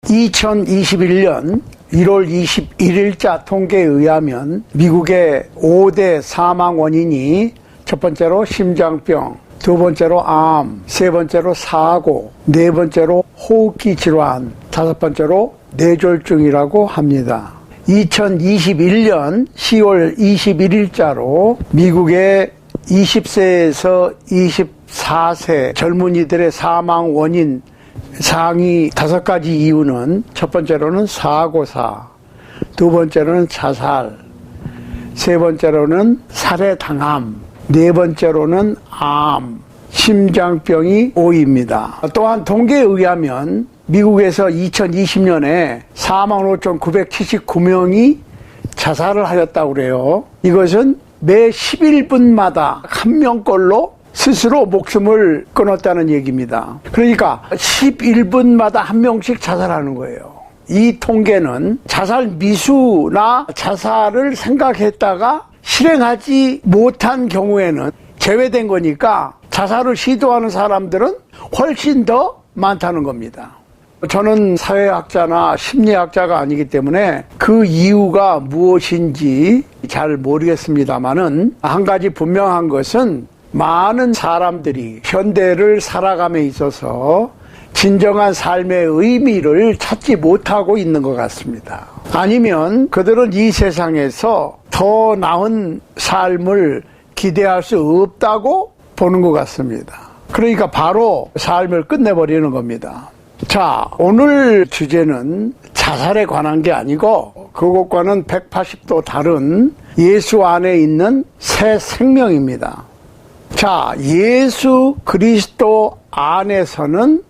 2021년 1월 21일자 통계에 의하면 미국의 5대 사망 원인이 첫 번째로 심장병, 두 번째로 암, 세 번째로 사고, 네 번째로 호흡기 질환, 다섯 번째로 뇌졸중이라고 합니다. 2021년 10월 21일자로 미국의 20세에서 24세 젊은이들의 사망 원인 상위 5가지 이유는 첫 번째로는 사고사, 두 번째로는 자살, 세 번째로는 살해당함, 네 번째로는 암, 심장병이 5위입니다. 또한 통계에 의하면 미국에서 2020년에 45,979명이 자살을 하였다고 그래요. 이것은 매 11분마다 한 명꼴로 스스로 목숨을 끊었다는 얘기입니다. 그러니까 11분마다 한 명씩 자살하는 거예요. 이 통계는 자살 미수나 자살을 생각했다가 실행하지 못한 경우에는 제외된 거니까 자살을 시도하는 사람들은 훨씬 더 많다는 겁니다. 저는 사회학자나 심리학자가 아니기 때문에 그 이유가 무엇인지 잘 모르겠습니다만은 한 가지 분명한 것은 많은 사람들이 현대를 살아감에 있어서 진정한 삶의 의미를 찾지 못하고 있는 것 같습니다. 아니면 그들은 이 세상에서 더 나은 삶을 기대할 수 없다고 보는 것 같습니다. 그러니까 바로 삶을 끝내버리는 겁니다. 자, 오늘 주제는 자살에 관한 게 아니고 그것과는 180도 다른 예수 안에 있는 새 생명입니다. 자, 예수 그리스도 안에서는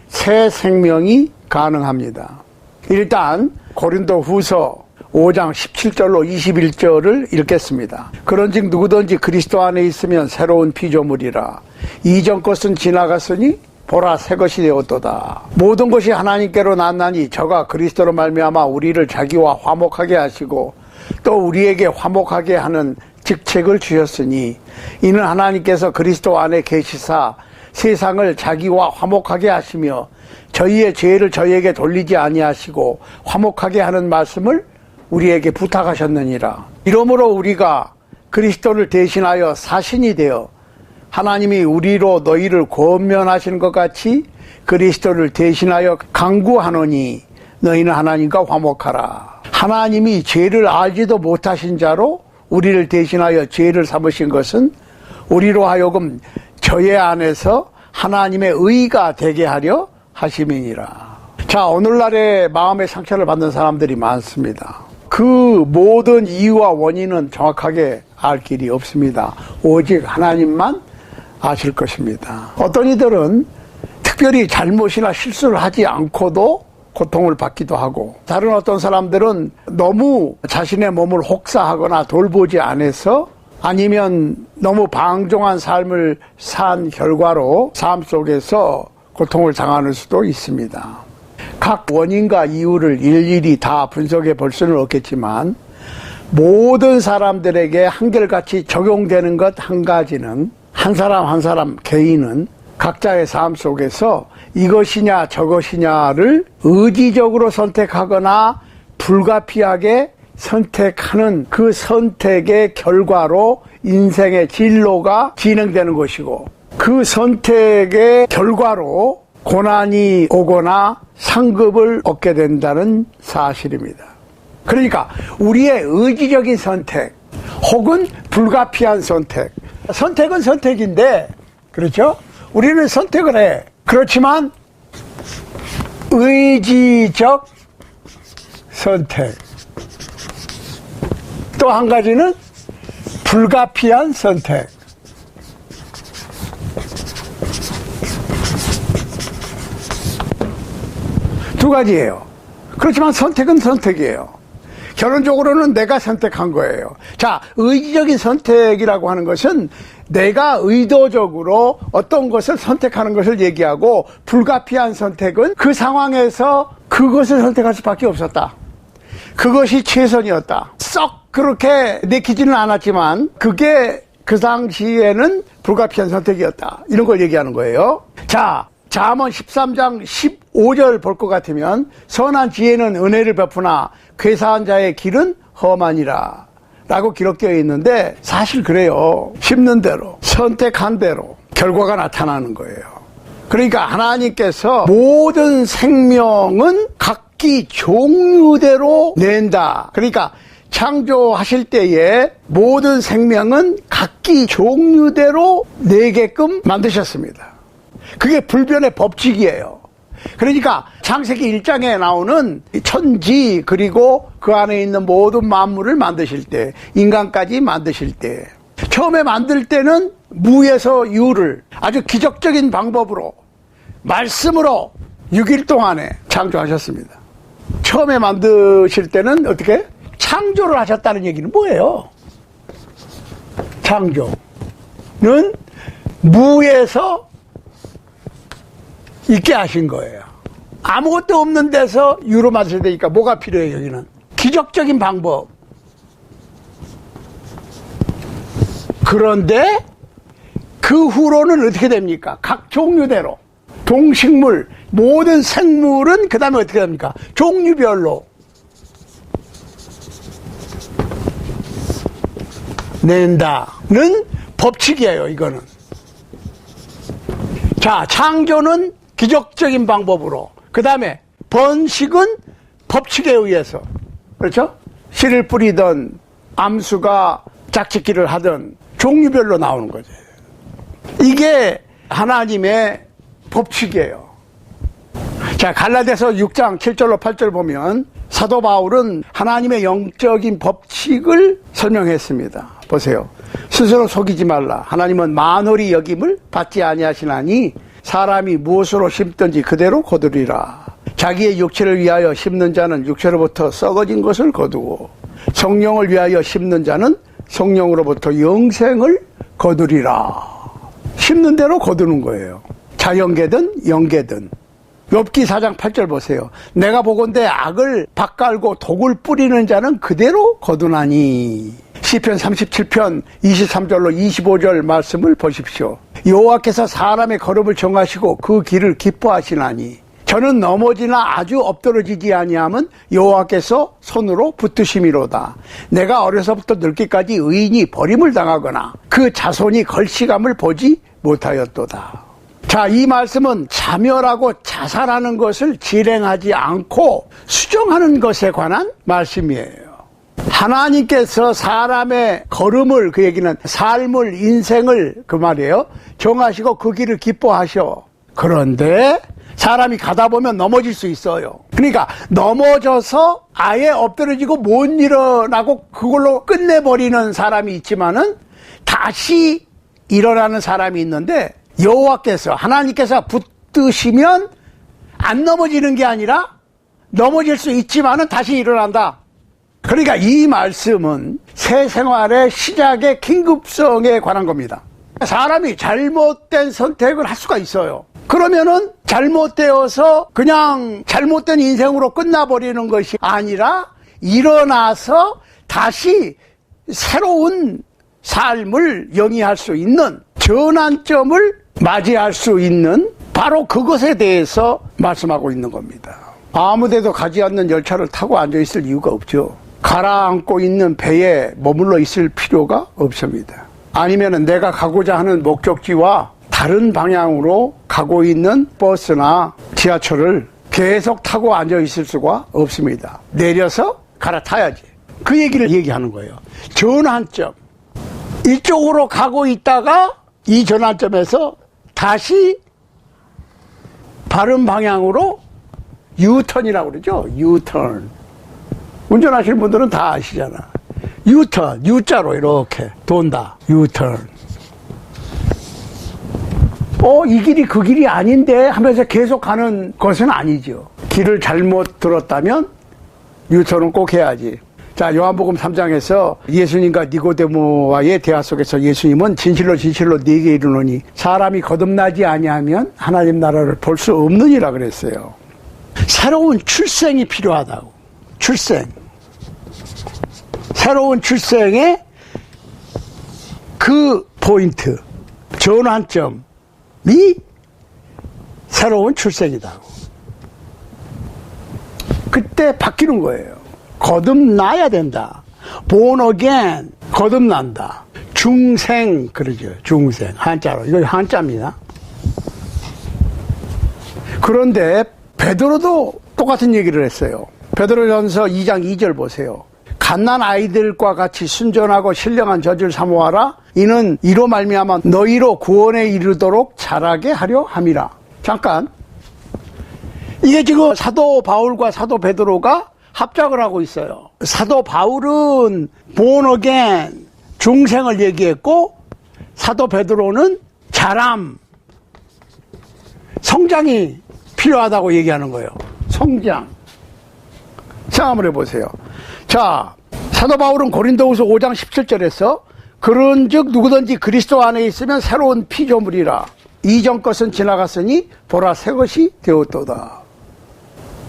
새 생명이 가능합니다. 일단 고린도 후서 5장 17절로 21절을 읽겠습니다. 그런즉 누구든지 그리스도 안에 있으면 새로운 피조물이라. 이전 것은 지나갔으니 보라 새 것이 되었도다. 모든 것이 하나님께로 났나니 저가 그리스도로 말미암아 우리를 자기와 화목하게 하시고 또 우리에게 화목하게 하는 직책을 주셨으니 이는 하나님께서 그리스도 안에 계시사 세상을 자기와 화목하게 하시며 저희의 죄를 저희에게 돌리지 아니하시고 화목하게 하는 말씀을 우리에게 부탁하셨느니라. 이러므로 우리가 그리스도를 대신하여 사신이 되어 하나님이 우리로 너희를 권면하신 것 같이 그리스도를 대신하여 강구하노니 너희는 하나님과 화목하라. 하나님이 죄를 알지도 못하신 자로 우리를 대신하여 죄를 삼으신 것은 우리로 하여금 저의 안에서 하나님의 의가 되게 하려 하심이니라. 자, 오늘날에 마음의 상처를 받는 사람들이 많습니다. 그 모든 이유와 원인은 정확하게 알 길이 없습니다. 오직 하나님만 아실 것입니다. 어떤 이들은 특별히 잘못이나 실수를 하지 않고도 고통을 받기도 하고, 다른 어떤 사람들은 너무 자신의 몸을 혹사하거나 돌보지 않아서 아니면 너무 방종한 삶을 산 결과로 삶 속에서 고통을 당하는 수도 있습니다. 각 원인과 이유를 일일이 다 분석해 볼 수는 없겠지만 모든 사람들에게 한결같이 적용되는 것 한 가지는 한 사람 한 사람 개인은 각자의 삶 속에서 이것이냐 저것이냐를 의지적으로 선택하거나 불가피하게 선택하는 그 선택의 결과로 인생의 진로가 진행되는 것이고, 그 선택의 결과로 고난이 오거나 상급을 얻게 된다는 사실입니다. 그러니까 우리의 의지적인 선택 혹은 불가피한 선택은 선택인데, 그렇죠? 우리는 선택을 해. 그렇지만 의지적 선택, 또 한 가지는 불가피한 선택. 두 가지예요. 그렇지만 선택은 선택이에요. 결론적으로는 내가 선택한 거예요. 자, 의지적인 선택이라고 하는 것은 내가 의도적으로 어떤 것을 선택하는 것을 얘기하고, 불가피한 선택은 그 상황에서 그것을 선택할 수밖에 없었다. 그것이 최선이었다. 썩 그렇게 내키지는 않았지만 그게 그 당시에는 불가피한 선택이었다. 이런 걸 얘기하는 거예요. 자, 잠언 13장 15절 볼 것 같으면 선한 지혜는 은혜를 베푸나 괴사한 자의 길은 험하니라 라고 기록되어 있는데 사실 그래요. 심는 대로 선택한 대로 결과가 나타나는 거예요. 그러니까 하나님께서 모든 생명은 각기 종류대로 낸다. 그러니까 창조하실 때에 모든 생명은 각기 종류대로 내게끔 만드셨습니다. 그게 불변의 법칙이에요. 그러니까 창세기 1장에 나오는 천지 그리고 그 안에 있는 모든 만물을 만드실 때, 인간까지 만드실 때, 처음에 만들 때는 무에서 유를 아주 기적적인 방법으로 말씀으로 6일 동안에 창조하셨습니다. 처음에 만드실 때는 어떻게? 창조를 하셨다는 얘기는 뭐예요? 창조는 무에서 있게 하신 거예요. 아무것도 없는 데서 유로 만드셔야 되니까 뭐가 필요해요? 여기는 기적적인 방법. 그런데 그 후로는 어떻게 됩니까? 각 종류대로 동식물 모든 생물은 그 다음에 어떻게 됩니까? 종류별로 낸다는 법칙이에요. 이거는. 자, 창조는 기적적인 방법으로, 그 다음에 번식은 법칙에 의해서, 그렇죠? 씨를 뿌리던 암수가 짝짓기를 하던 종류별로 나오는 거죠. 이게 하나님의 법칙이에요. 자, 갈라디아서 6장 7절로 8절 보면 사도 바울은 하나님의 영적인 법칙을 설명했습니다. 보세요. 스스로 속이지 말라. 하나님은 만홀히 여김을 받지 아니하시나니 사람이 무엇으로 심든지 그대로 거두리라. 자기의 육체를 위하여 심는 자는 육체로부터 썩어진 것을 거두고 성령을 위하여 심는 자는 성령으로부터 영생을 거두리라. 심는 대로 거두는 거예요. 자연계든 영계든. 욥기 4장 8절 보세요. 내가 보건대 악을 밭갈고 독을 뿌리는 자는 그대로 거두나니. 시편 37편 23절로 25절 말씀을 보십시오. 여호와께서 사람의 걸음을 정하시고 그 길을 기뻐하시나니 저는 넘어지나 아주 엎드러지지 아니함은 여호와께서 손으로 붙드심이로다. 내가 어려서부터 늙기까지 의인이 버림을 당하거나 그 자손이 걸시감을 보지 못하였도다. 자, 이 말씀은 자멸하고 자살하는 것을 진행하지 않고 수정하는 것에 관한 말씀이에요. 하나님께서 사람의 걸음을, 그 얘기는 삶을, 인생을 그 말이에요, 정하시고 그 길을 기뻐하셔. 그런데 사람이 가다 보면 넘어질 수 있어요. 그러니까 넘어져서 아예 엎드러지고 못 일어나고 그걸로 끝내버리는 사람이 있지만은 다시 일어나는 사람이 있는데, 여호와께서, 하나님께서 붙드시면 안 넘어지는 게 아니라 넘어질 수 있지만은 다시 일어난다. 그러니까 이 말씀은 새 생활의 시작의 긴급성에 관한 겁니다. 사람이 잘못된 선택을 할 수가 있어요. 그러면은 잘못되어서 그냥 잘못된 인생으로 끝나버리는 것이 아니라 일어나서 다시 새로운 삶을 영위할 수 있는 전환점을 맞이할 수 있는 바로 그것에 대해서 말씀하고 있는 겁니다. 아무데도 가지 않는 열차를 타고 앉아있을 이유가 없죠. 가라앉고 있는 배에 머물러 있을 필요가 없습니다. 아니면 내가 가고자 하는 목적지와 다른 방향으로 가고 있는 버스나 지하철을 계속 타고 앉아있을 수가 없습니다. 내려서 갈아타야지. 그 얘기를 얘기하는 거예요. 전환점. 이쪽으로 가고 있다가 이 전환점에서 다시 바른 방향으로 유턴이라고 그러죠. 유턴. 운전하시는 분들은 다 아시잖아. 유턴, U자로 이렇게 돈다. 유턴. 이 길이 그 길이 아닌데 하면서 계속 가는 것은 아니죠. 길을 잘못 들었다면 유턴은 꼭 해야지. 자, 요한복음 3장에서 예수님과 니고데모와의 대화 속에서 예수님은 진실로 진실로 네게 이르노니 사람이 거듭나지 아니하면 하나님 나라를 볼 수 없느니라 그랬어요. 새로운 출생이 필요하다고. 출생. 새로운 출생의 그 포인트, 전환점이 새로운 출생이다. 그때 바뀌는 거예요. 거듭나야 된다. born again, 거듭난다. 중생, 그러죠. 중생, 한자로. 이거 한자입니다. 그런데 베드로도 똑같은 얘기를 했어요. 베드로전서 2장 2절 보세요. 갓난 아이들과 같이 순전하고 신령한 젖을 사모하라. 이는 이로 말미암아 너희로 구원에 이르도록 자라게 하려 함이라. 잠깐, 이게 지금 사도 바울과 사도 베드로가 합작을 하고 있어요. 사도 바울은 born again, 중생을 얘기했고, 사도 베드로는 자람, 성장이 필요하다고 얘기하는 거예요. 성장. 생각을 해보세요. 자, 사도 바울은 고린도후서 5장 17절에서 그런즉 누구든지 그리스도 안에 있으면 새로운 피조물이라. 이전 것은 지나갔으니 보라 새 것이 되었도다.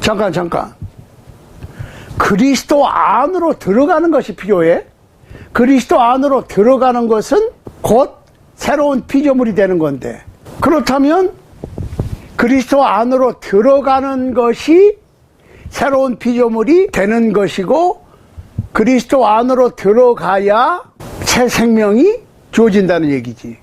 잠깐. 그리스도 안으로 들어가는 것이 필요해. 그리스도 안으로 들어가는 것은 곧 새로운 피조물이 되는 건데, 그렇다면 그리스도 안으로 들어가는 것이 새로운 피조물이 되는 것이고, 그리스도 안으로 들어가야 새 생명이 주어진다는 얘기지.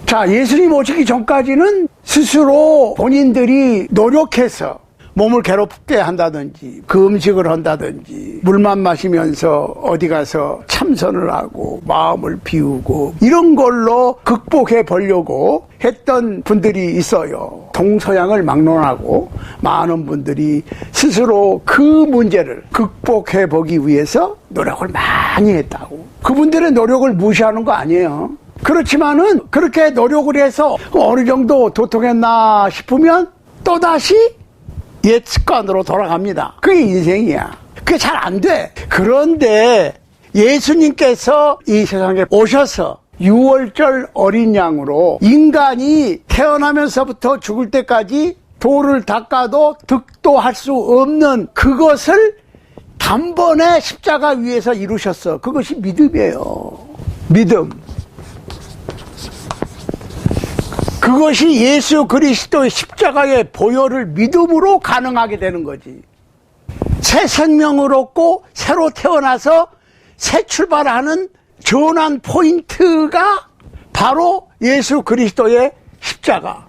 자, 예수님 오시기 전까지는 스스로 본인들이 노력해서 몸을 괴롭게 한다든지, 그 음식을 한다든지, 물만 마시면서 어디 가서 참선을 하고 마음을 비우고 이런 걸로 극복해 보려고 했던 분들이 있어요. 동서양을 막론하고 많은 분들이 스스로 그 문제를 극복해 보기 위해서 노력을 많이 했다고. 그분들의 노력을 무시하는 거 아니에요. 그렇지만은 그렇게 노력을 해서 어느 정도 도통했나 싶으면 또다시 옛 습관으로 돌아갑니다. 그게 인생이야. 그게 잘 안 돼. 그런데 예수님께서 이 세상에 오셔서 6월절 어린 양으로 인간이 태어나면서부터 죽을 때까지 돌을 닦아도 득도할 수 없는 그것을 단번에 십자가 위에서 이루셨어. 그것이 믿음이에요. 믿음. 그것이 예수 그리스도의 십자가의 보혈을 믿음으로 가능하게 되는 거지. 새 생명을 얻고 새로 태어나서 새 출발하는 전환 포인트가 바로 예수 그리스도의 십자가.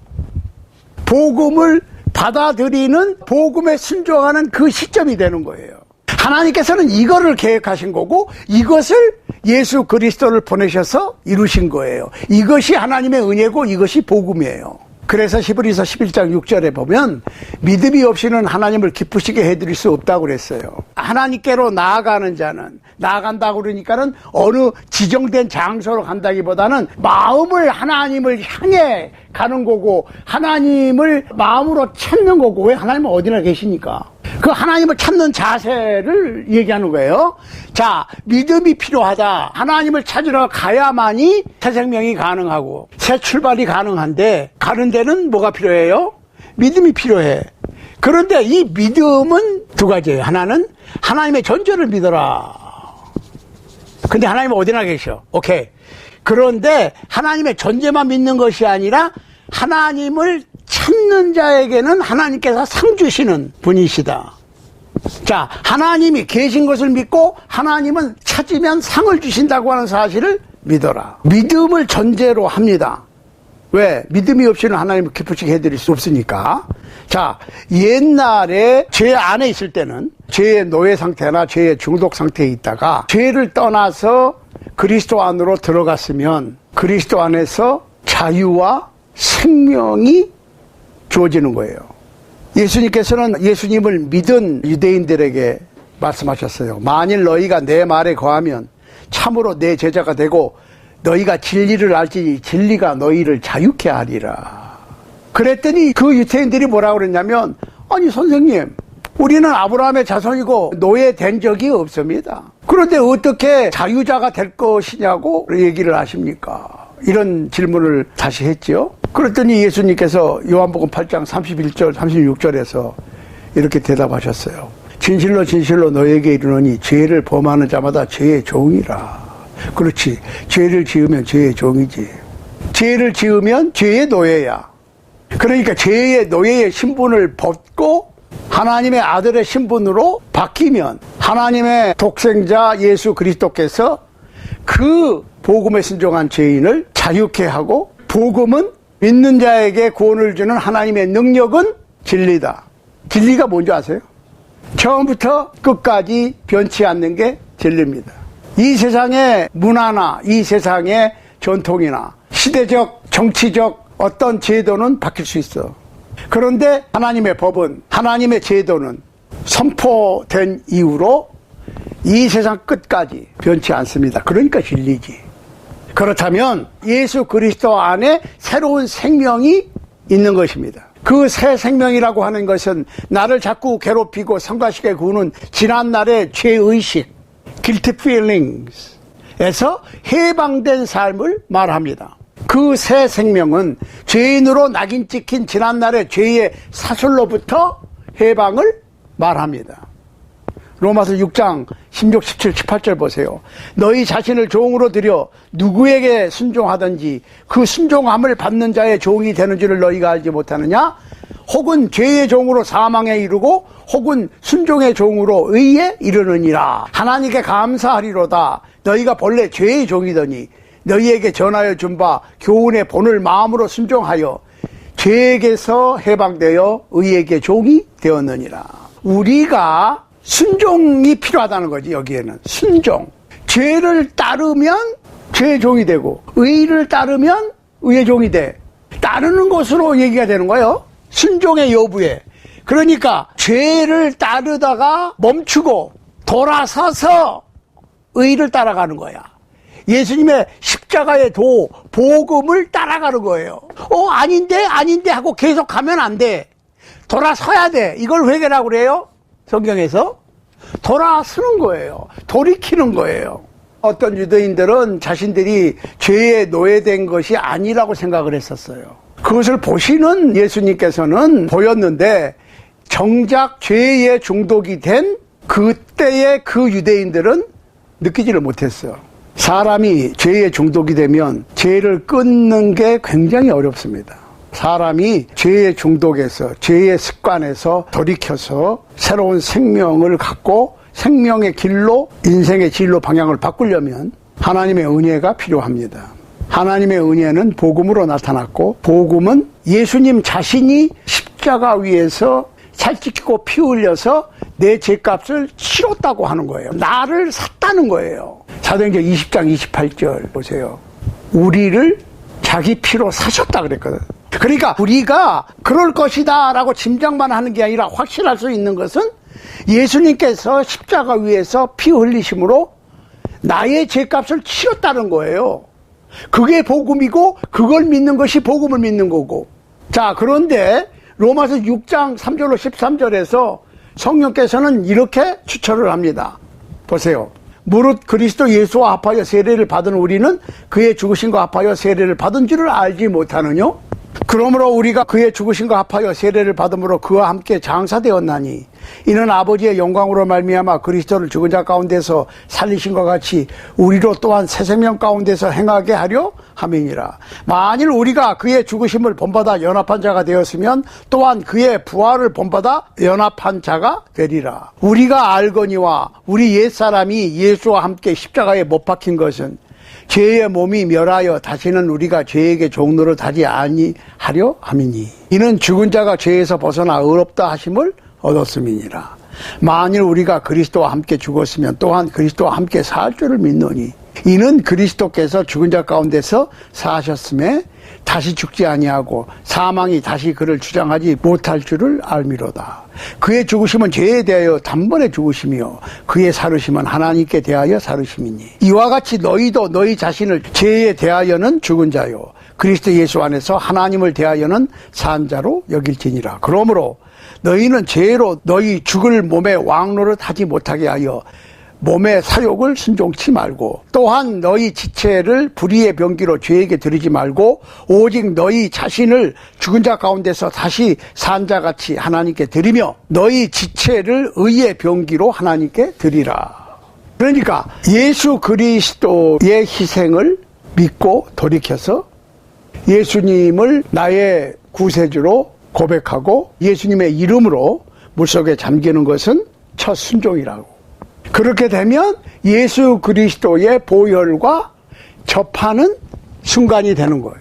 복음을 받아들이는, 복음에 순종하는 그 시점이 되는 거예요. 하나님께서는 이거를 계획하신 거고, 이것을 예수 그리스도를 보내셔서 이루신 거예요. 이것이 하나님의 은혜고 이것이 복음이에요. 그래서 히브리서 11장 6절에 보면 믿음이 없이는 하나님을 기쁘시게 해드릴 수 없다고 그랬어요. 하나님께로 나아가는 자는, 나아간다고 그러니까는 어느 지정된 장소로 간다기보다는 마음을 하나님을 향해 가는 거고, 하나님을 마음으로 찾는 거고. 왜? 하나님은 어디나 계시니까. 그 하나님을 찾는 자세를 얘기하는 거예요. 자, 믿음이 필요하다. 하나님을 찾으러 가야만이 새 생명이 가능하고 새 출발이 가능한데, 가는 데는 뭐가 필요해요? 믿음이 필요해. 그런데 이 믿음은 두 가지예요. 하나는 하나님의 존재를 믿어라. 근데 하나님은 어디나 계셔. 오케이. 그런데 하나님의 존재만 믿는 것이 아니라 하나님을 찾는 자에게는 하나님께서 상 주시는 분이시다. 자, 하나님이 계신 것을 믿고 하나님은 찾으면 상을 주신다고 하는 사실을 믿어라. 믿음을 전제로 합니다. 왜? 믿음이 없이는 하나님을 기쁘시게 해드릴 수 없으니까. 자, 옛날에 죄 안에 있을 때는 죄의 노예 상태나 죄의 중독 상태에 있다가 죄를 떠나서 그리스도 안으로 들어갔으면 그리스도 안에서 자유와 생명이 주어지는 거예요. 예수님께서는 예수님을 믿은 유대인들에게 말씀하셨어요. 만일 너희가 내 말에 거하면 참으로 내 제자가 되고 너희가 진리를 알지 진리가 너희를 자유케 하리라. 그랬더니 그 유대인들이 뭐라고 그랬냐면, 아니 선생님, 우리는 아브라함의 자손이고 노예된 적이 없습니다. 그런데 어떻게 자유자가 될 것이냐고 얘기를 하십니까? 이런 질문을 다시 했죠. 그랬더니 예수님께서 요한복음 8장 31절 36절에서 이렇게 대답하셨어요. 진실로 진실로 너에게 이르노니 죄를 범하는 자마다 죄의 종이라. 그렇지. 죄를 지으면 죄의 종이지. 죄를 지으면 죄의 노예야. 그러니까 죄의 노예의 신분을 벗고 하나님의 아들의 신분으로 바뀌면 하나님의 독생자 예수 그리스도께서 그 복음에 순종한 죄인을 자유케 하고, 복음은 믿는 자에게 구원을 주는 하나님의 능력은 진리다. 진리가 뭔지 아세요? 처음부터 끝까지 변치 않는 게 진리입니다. 이 세상의 문화나 이 세상의 전통이나 시대적, 정치적 어떤 제도는 바뀔 수 있어. 그런데 하나님의 법은, 하나님의 제도는 선포된 이후로 이 세상 끝까지 변치 않습니다. 그러니까 진리지. 그렇다면 예수 그리스도 안에 새로운 생명이 있는 것입니다. 그 새 생명이라고 하는 것은 나를 자꾸 괴롭히고 성가시게 구는 지난날의 죄의식, guilty feelings에서 해방된 삶을 말합니다. 그 새 생명은 죄인으로 낙인 찍힌 지난날의 죄의 사슬로부터 해방을 말합니다. 로마서 6장 16, 17, 18절 보세요. 너희 자신을 종으로 들여 누구에게 순종하든지 그 순종함을 받는 자의 종이 되는 줄을 너희가 알지 못하느냐? 혹은 죄의 종으로 사망에 이르고 혹은 순종의 종으로 의에 이르느니라. 하나님께 감사하리로다. 너희가 본래 죄의 종이더니 너희에게 전하여 준 바 교훈의 본을 마음으로 순종하여 죄에게서 해방되어 의에게 종이 되었느니라. 우리가 순종이 필요하다는 거지. 여기에는 순종. 죄를 따르면 죄의 종이 되고 의를 따르면 의의 종이 돼. 따르는 것으로 얘기가 되는 거예요. 순종의 여부에. 그러니까 죄를 따르다가 멈추고 돌아서서 의를 따라가는 거야. 예수님의 십자가의 도, 복음을 따라가는 거예요. 아닌데 하고 계속 가면 안 돼. 돌아서야 돼. 이걸 회개라고 그래요. 성경에서. 돌아서는 거예요. 돌이키는 거예요. 어떤 유대인들은 자신들이 죄에 노예된 것이 아니라고 생각을 했었어요. 그것을 보시는 예수님께서는 보였는데, 정작 죄에 중독이 된 그때의 그 유대인들은 느끼지를 못했어요. 사람이 죄에 중독이 되면 죄를 끊는 게 굉장히 어렵습니다. 사람이 죄의 중독에서, 죄의 습관에서 돌이켜서 새로운 생명을 갖고 생명의 길로, 인생의 진로 방향을 바꾸려면 하나님의 은혜가 필요합니다. 하나님의 은혜는 복음으로 나타났고, 복음은 예수님 자신이 십자가 위에서 살찌고 피 흘려서 내 죄값을 치렀다고 하는 거예요. 나를 샀다는 거예요. 사도행전 20장 28절 보세요. 우리를 자기 피로 사셨다 그랬거든. 그러니까 우리가 그럴 것이다 라고 짐작만 하는 게 아니라 확신할 수 있는 것은 예수님께서 십자가 위에서 피 흘리심으로 나의 죄값을 치렀다는 거예요. 그게 복음이고, 그걸 믿는 것이 복음을 믿는 거고. 자, 그런데 로마서 6장 3절로 13절에서 성령께서는 이렇게 추천을 합니다. 보세요. 무릇 그리스도 예수와 합하여 세례를 받은 우리는 그의 죽으심과 합하여 세례를 받은 줄을 알지 못하느냐? 그러므로 우리가 그의 죽으심과 합하여 세례를 받음으로 그와 함께 장사되었나니 이는 아버지의 영광으로 말미암아 그리스도를 죽은 자 가운데서 살리신과 같이 우리로 또한 새 생명 가운데서 행하게 하려 함이니라. 만일 우리가 그의 죽으심을 본받아 연합한 자가 되었으면 또한 그의 부활을 본받아 연합한 자가 되리라. 우리가 알거니와 우리 옛사람이 예수와 함께 십자가에 못 박힌 것은 죄의 몸이 멸하여 다시는 우리가 죄에게 종노릇 하지 아니하려 함이니 이는 죽은 자가 죄에서 벗어나 의롭다 하심을 얻었음이니라. 만일 우리가 그리스도와 함께 죽었으면 또한 그리스도와 함께 살 줄을 믿노니 이는 그리스도께서 죽은 자 가운데서 사하셨음에 다시 죽지 아니하고 사망이 다시 그를 주장하지 못할 줄을 알미로다. 그의 죽으심은 죄에 대하여 단번에 죽으심이요 그의 살으심은 하나님께 대하여 살으심이니 이와 같이 너희도 너희 자신을 죄에 대하여는 죽은 자요 그리스도 예수 안에서 하나님을 대하여는 산 자로 여길지니라. 그러므로 너희는 죄로 너희 죽을 몸에 왕노릇 하지 못하게 하여 몸의 사욕을 순종치 말고 또한 너희 지체를 불의의 병기로 죄에게 드리지 말고 오직 너희 자신을 죽은 자 가운데서 다시 산 자같이 하나님께 드리며 너희 지체를 의의 병기로 하나님께 드리라. 그러니까 예수 그리스도의 희생을 믿고 돌이켜서 예수님을 나의 구세주로 고백하고 예수님의 이름으로 물속에 잠기는 것은 첫 순종이라고. 그렇게 되면 예수 그리스도의 보혈과 접하는 순간이 되는 거예요.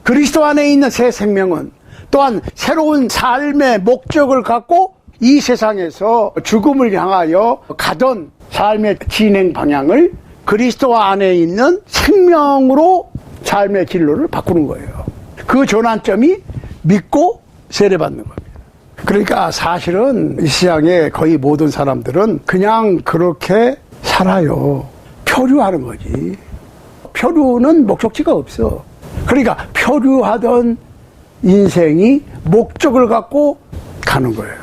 그리스도 안에 있는 새 생명은 또한 새로운 삶의 목적을 갖고 이 세상에서 죽음을 향하여 가던 삶의 진행 방향을 그리스도 안에 있는 생명으로 삶의 진로를 바꾸는 거예요. 그 전환점이 믿고 세례받는 겁니다. 그러니까 사실은 이 세상의 거의 모든 사람들은 그냥 그렇게 살아요. 표류하는 거지. 표류는 목적지가 없어. 그러니까 표류하던 인생이 목적을 갖고 가는 거예요.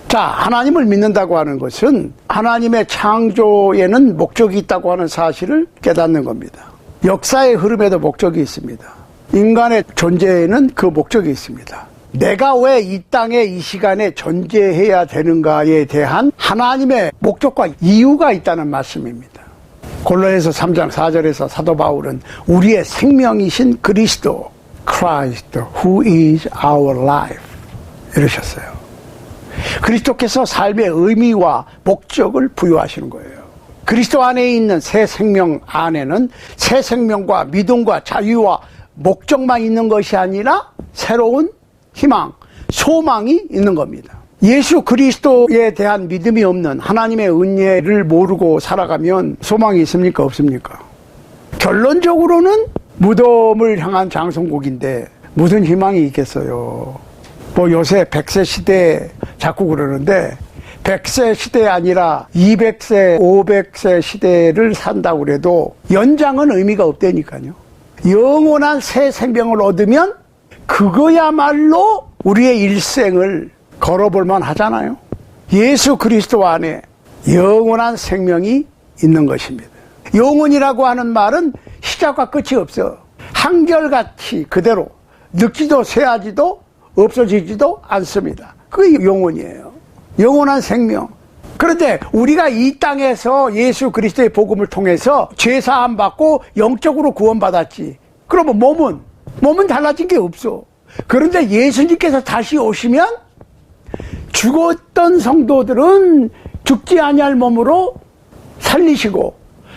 자, 하나님을 믿는다고 하는 것은 하나님의 창조에는 목적이 있다고 하는 사실을 깨닫는 겁니다. 역사의 흐름에도 목적이 있습니다. 인간의 존재에는 그 목적이 있습니다. 내가 왜 이 땅에 이 시간에 존재해야 되는가에 대한 하나님의 목적과 이유가 있다는 말씀입니다. 골로새서 3장 4절에서 사도 바울은 우리의 생명이신 그리스도, Christ, who is our life 이러셨어요. 그리스도께서 삶의 의미와 목적을 부여하시는 거예요. 그리스도 안에 있는 새 생명 안에는 새 생명과 믿음과 자유와 목적만 있는 것이 아니라 새로운 희망, 소망이 있는 겁니다. 예수 그리스도에 대한 믿음이 없는 하나님의 은혜를 모르고 살아가면 소망이 있습니까? 없습니까? 결론적으로는 무덤을 향한 장성곡인데 무슨 희망이 있겠어요? 뭐 요새 100세 시대 자꾸 그러는데 100세 시대 아니라 200세, 500세 시대를 산다고 그래도 연장은 의미가 없다니까요. 영원한 새 생명을 얻으면 그거야말로 우리의 일생을 걸어볼만 하잖아요. 예수 그리스도 안에 영원한 생명이 있는 것입니다. 영원이라고 하는 말은 시작과 끝이 없어. 한결같이 그대로 늙지도 쇠하지도 없어지지도 않습니다. 그게 영원이에요. 영원한 생명. 그런데 우리가 이 땅에서 예수 그리스도의 복음을 통해서 죄사함 받고 영적으로 구원받았지. 그러면 몸은 달라진 게 없어. 그런데 예수님께서 다시 오시면 죽었던 성도들은 죽지 아니할 몸으로 살리시고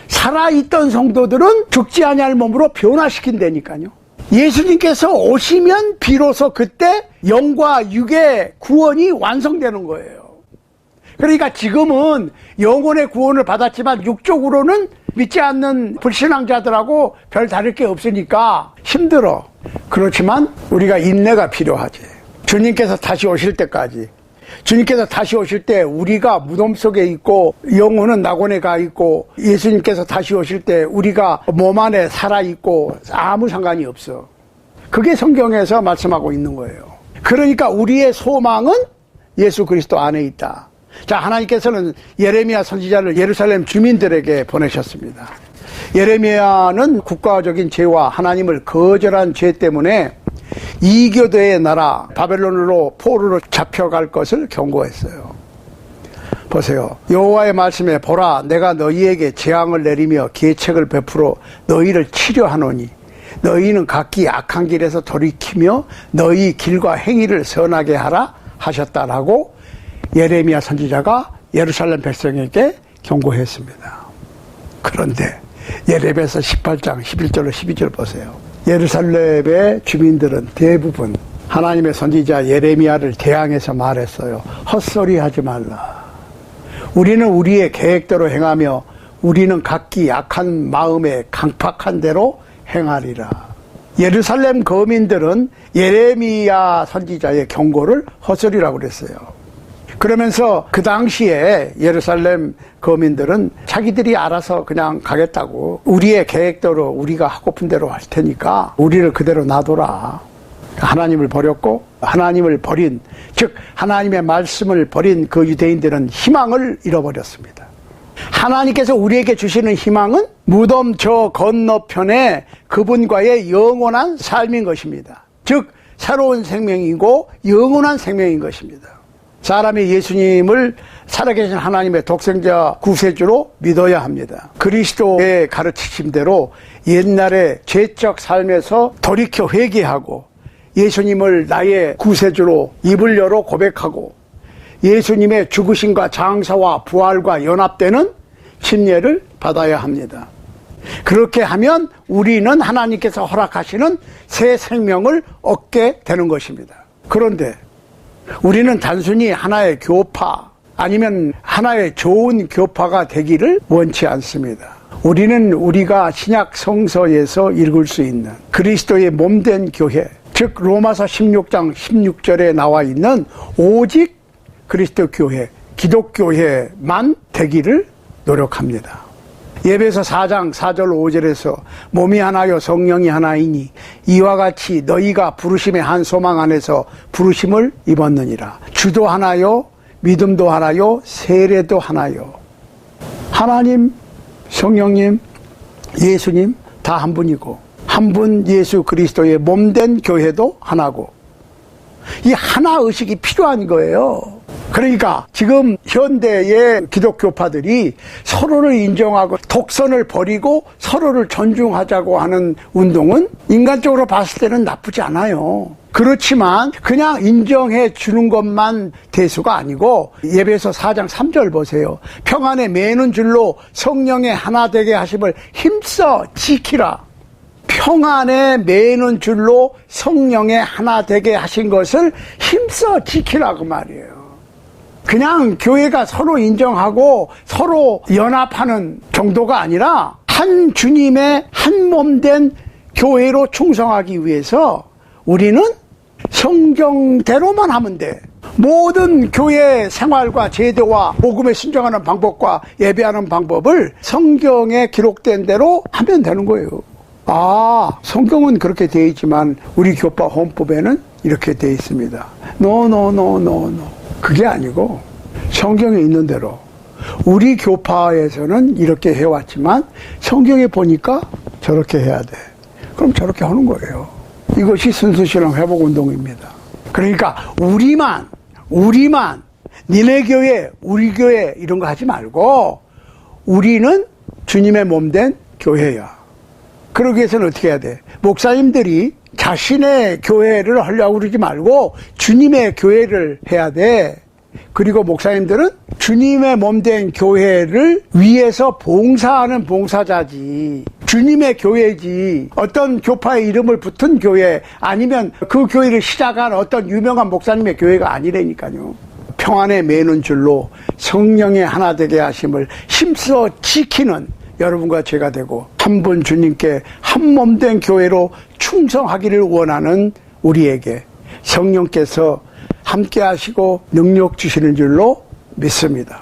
살아있던 성도들은 죽지 아니할 몸으로 변화시킨다니까요. 예수님께서 오시면 비로소 그때 영과 육의 구원이 완성되는 거예요. 그러니까 지금은 영혼의 구원을 받았지만 육적으로는 믿지 않는 불신앙자들하고 별 다를 게 없으니까 힘들어. 그렇지만 우리가 인내가 필요하지. 주님께서 다시 오실 때까지. 주님께서 다시 오실 때 우리가 무덤 속에 있고 영혼은 낙원에 가 있고 예수님께서 다시 오실 때 우리가 몸 안에 살아있고 아무 상관이 없어. 그게 성경에서 말씀하고 있는 거예요. 그러니까 우리의 소망은 예수 그리스도 안에 있다. 자, 하나님께서는 예레미야 선지자를 예루살렘 주민들에게 보내셨습니다. 예레미야는 국가적인 죄와 하나님을 거절한 죄 때문에 이교도의 나라 바벨론으로 포로로 잡혀갈 것을 경고했어요. 보세요. 여호와의 말씀에 보라, 내가 너희에게 재앙을 내리며 계책을 베풀어 너희를 치료하노니 너희는 각기 악한 길에서 돌이키며 너희 길과 행위를 선하게 하라 하셨다라고 예레미야 선지자가 예루살렘 백성에게 경고했습니다. 그런데 예레미야서 18장 11절로 12절 보세요. 예루살렘의 주민들은 대부분 하나님의 선지자 예레미야를 대항해서 말했어요. 헛소리 하지 말라. 우리는 우리의 계획대로 행하며 우리는 각기 약한 마음에 강팍한 대로 행하리라. 예루살렘 거민들은 예레미야 선지자의 경고를 헛소리라고 그랬어요. 그러면서 그 당시에 예루살렘 거민들은 자기들이 알아서 그냥 가겠다고, 우리의 계획대로 우리가 하고픈 대로 할 테니까 우리를 그대로 놔둬라. 하나님을 버렸고 하나님을 버린, 즉 하나님의 말씀을 버린 그 유대인들은 희망을 잃어버렸습니다. 하나님께서 우리에게 주시는 희망은 무덤 저 건너편에 그분과의 영원한 삶인 것입니다. 즉 새로운 생명이고 영원한 생명인 것입니다. 사람이 예수님을 살아계신 하나님의 독생자 구세주로 믿어야 합니다. 그리스도의 가르치심대로 옛날의 죄적 삶에서 돌이켜 회개하고 예수님을 나의 구세주로 입을 열어 고백하고 예수님의 죽으심과 장사와 부활과 연합되는 침례를 받아야 합니다. 그렇게 하면 우리는 하나님께서 허락하시는 새 생명을 얻게 되는 것입니다. 그런데 우리는 단순히 하나의 교파 아니면 하나의 좋은 교파가 되기를 원치 않습니다. 우리는 우리가 신약 성서에서 읽을 수 있는 그리스도의 몸된 교회, 즉 로마서 16장 16절에 나와 있는 오직 그리스도 교회, 기독교회만 되기를 노력합니다. 예배서 4장 4절 5절에서 몸이 하나요 성령이 하나이니 이와 같이 너희가 부르심의 한 소망 안에서 부르심을 입었느니라. 주도 하나요 믿음도 하나요 세례도 하나요. 하나님, 성령님, 예수님 다 한 분이고 한 분 예수 그리스도의 몸된 교회도 하나고 이 하나 의식이 필요한 거예요. 그러니까 지금 현대의 기독교파들이 서로를 인정하고 독선을 버리고 서로를 존중하자고 하는 운동은 인간적으로 봤을 때는 나쁘지 않아요. 그렇지만 그냥 인정해 주는 것만 대수가 아니고 예배서 4장 3절 보세요. 평안에 매는 줄로 성령의 하나 되게 하심을 힘써 지키라. 평안에 매는 줄로 성령의 하나 되게 하신 것을 힘써 지키라고 말이에요. 그냥 교회가 서로 인정하고 서로 연합하는 정도가 아니라 한 주님의 한 몸된 교회로 충성하기 위해서 우리는 성경대로만 하면 돼. 모든 교회 생활과 제도와 복음에 순종하는 방법과 예배하는 방법을 성경에 기록된 대로 하면 되는 거예요. 아, 성경은 그렇게 되어 있지만 우리 교파 헌법에는 이렇게 되어 있습니다. 노. 그게 아니고 성경에 있는 대로 우리 교파에서는 이렇게 해왔지만 성경에 보니까 저렇게 해야 돼. 그럼 저렇게 하는 거예요. 이것이 순수신앙 회복운동입니다. 그러니까 우리만 니네 교회 우리 교회 이런 거 하지 말고 우리는 주님의 몸된 교회야. 그러기 위해서는 어떻게 해야 돼? 목사님들이 자신의 교회를 하려고 그러지 말고 주님의 교회를 해야 돼. 그리고 목사님들은 주님의 몸된 교회를 위해서 봉사하는 봉사자지. 주님의 교회지. 어떤 교파의 이름을 붙은 교회 아니면 그 교회를 시작한 어떤 유명한 목사님의 교회가 아니라니까요. 평안에 매는 줄로 성령의 하나 되게 하심을 힘써 지키는 여러분과 제가 되고 한 분 주님께 한 몸된 교회로 충성하기를 원하는 우리에게 성령께서 함께 하시고 능력 주시는 줄로 믿습니다.